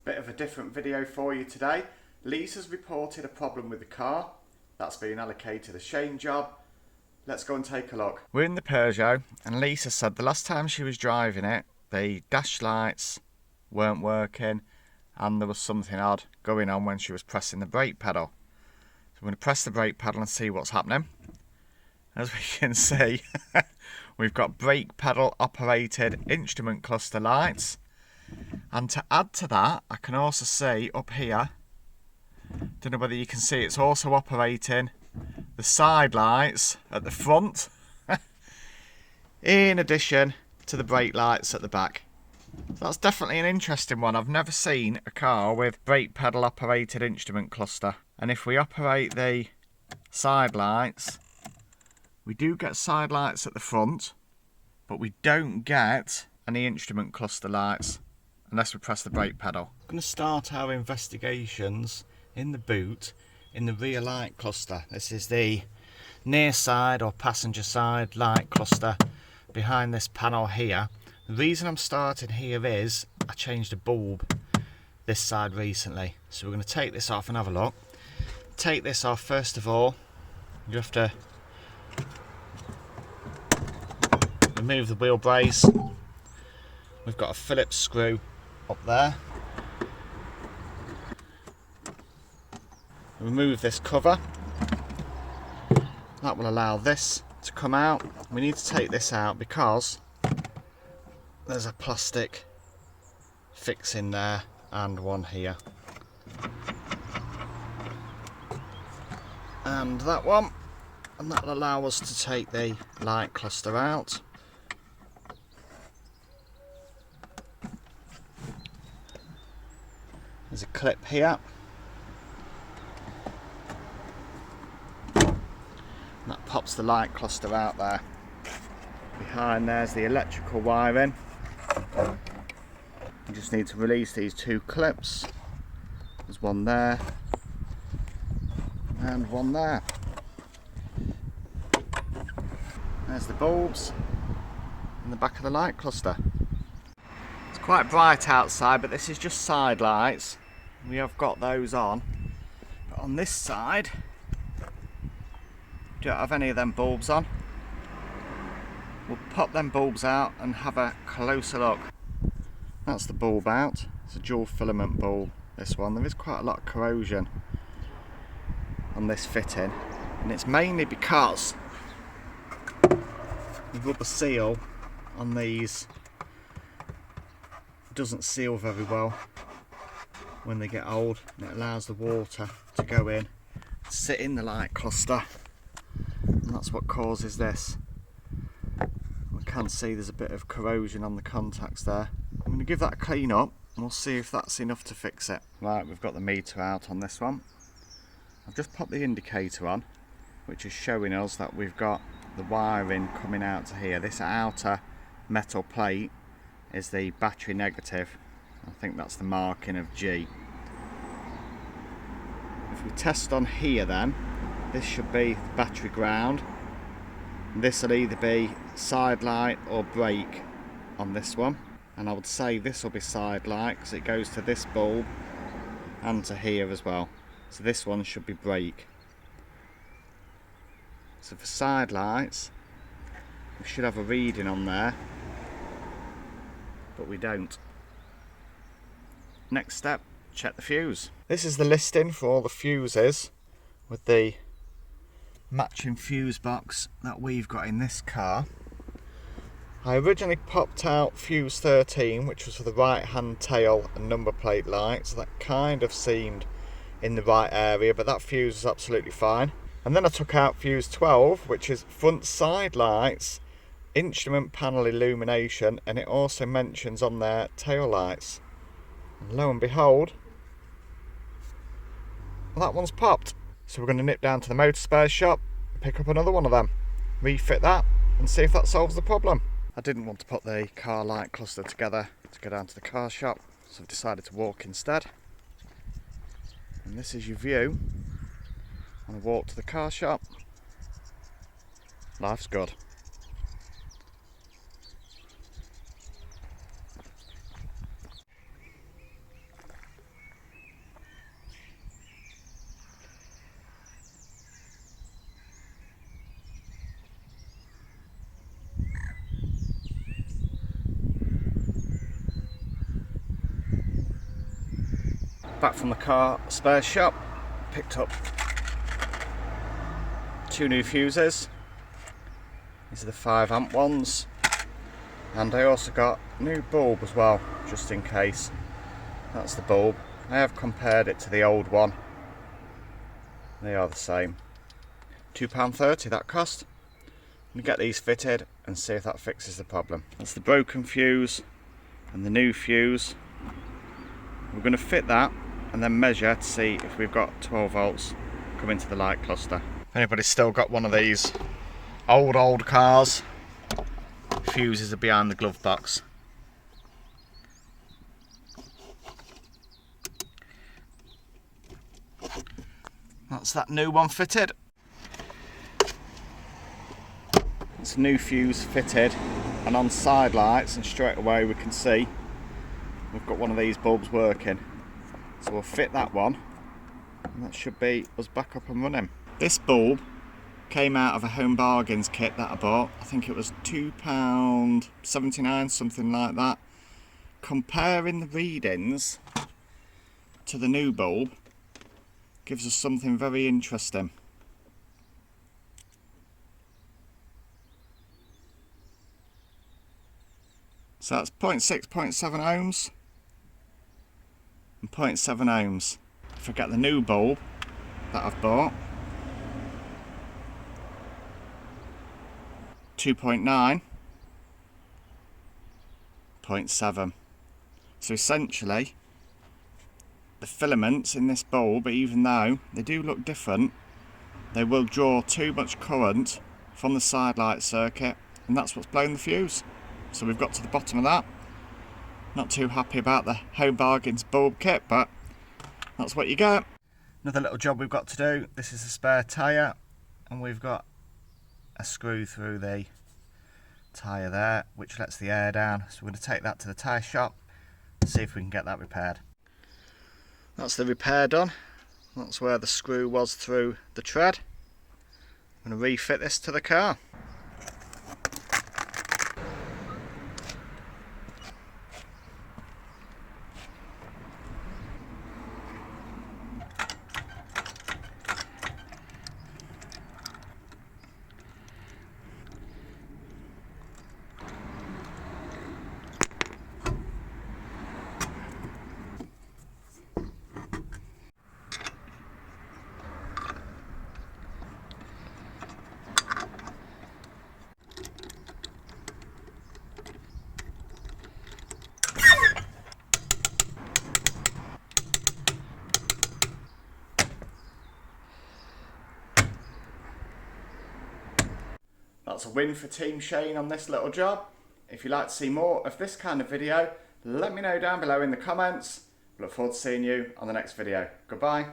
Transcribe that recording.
Bit of a different video for you today. Lisa's reported a problem with the car. That's been allocated a Shane job. Let's go and take a look. We're in the Peugeot and Lisa said the last time she was driving it, the dash lights weren't working and there was something odd going on when she was pressing the brake pedal. So we're going to press the brake pedal and see what's happening. As we can see, we've got brake pedal operated instrument cluster lights. And to add to that, I can also see up here, don't know whether you can see, it's also operating the side lights at the front, in addition to the brake lights at the back. So that's definitely an interesting one. I've never seen a car with brake pedal operated instrument cluster. And if we operate the side lights, we do get side lights at the front, but we don't get any instrument cluster lights unless we press the brake pedal. I'm going to start our investigations in the boot in the rear light cluster. This is the near side or passenger side light cluster behind this panel here. The reason I'm starting here is I changed a bulb this side recently. So we're going to take this off and have a look. Take this off first of all. You have to remove the wheel brace. We've got a Phillips screw up there. Remove this cover. That will allow this to come out. We need to take this out because there's a plastic fix in there and one here. And that one. And that will allow us to take the light cluster out. There's a clip here. That pops the light cluster out there. Behind there's the electrical wiring. You just need to release these two clips. There's one there and one there. There's the bulbs in the back of the light cluster. It's quite bright outside, but this is just side lights. We have got those on. But on this side, don't have any of them bulbs on. We'll pop them bulbs out and have a closer look. That's the bulb out. It's a dual filament bulb, this one. There is quite a lot of corrosion on this fitting, and it's mainly because the rubber seal on these doesn't seal very well when they get old, and it allows the water to go in, sit in the light cluster, and that's what causes this. We can see there's a bit of corrosion on the contacts there. I'm going to give that a clean up and we'll see if that's enough to fix it. Right, we've got the meter out on this one. I've just popped the indicator on, which is showing us that we've got the wiring coming out to here. This outer metal plate is the battery negative. I think that's the marking of G. If we test on here then, this should be the battery ground. This will either be side light or brake on this one. And I would say this will be side light because it goes to this bulb and to here as well. So this one should be brake. So for side lights, we should have a reading on there, but we don't. Next step, check the fuse. This is the listing for all the fuses with the matching fuse box that we've got in this car. I originally popped out fuse 13, which was for the right hand tail and number plate light, so that kind of seemed in the right area, but that fuse is absolutely fine. And then I took out fuse 12, which is front side lights, instrument panel illumination, and it also mentions on there tail lights. And lo and behold, that one's popped. So we're going to nip down to the motor spares shop, pick up another one of them, refit that and see if that solves the problem. I didn't want to put the car light cluster together to go down to the car shop, so I've decided to walk instead. And this is your view on a walk to the car shop. Life's good. Back from the car spare shop, picked up 2 new fuses. These are the 5 amp ones, and I also got a new bulb as well, just in case. That's the bulb. I have compared it to the old one. They are the same. £2.30 that cost. I'm going to get these fitted and see if that fixes the problem. That's the broken fuse and the new fuse. We're going to fit that and then measure to see if we've got 12 volts coming to the light cluster. If anybody's still got one of these old cars, fuses are behind the glove box. That's that new one fitted. It's a new fuse fitted and on side lights, and straight away we can see we've got one of these bulbs working. So we'll fit that one and that should be us back up and running. This bulb came out of a Home Bargains kit that I bought. I think it was £2.79, something like that. Comparing the readings to the new bulb gives us something very interesting. So that's 0.6, 0.7 ohms and 0.7 ohms. If I get the new bulb that I've bought, 2.9, 0.7. So essentially, the filaments in this bulb, even though they do look different, they will draw too much current from the side light circuit, and that's what's blown the fuse. So we've got to the bottom of that. Not too happy about the Home Bargains bulb kit, but that's what you get. Another little job we've got to do. This is a spare tyre, and we've got a screw through the tyre there, which lets the air down. So we're going to take that to the tyre shop and see if we can get that repaired. That's the repair done. That's where the screw was through the tread. I'm going to refit this to the car. That's a win for Team Shane on this little job. If you'd like to see more of this kind of video, let me know down below in the comments. Look forward to seeing you on the next video. Goodbye.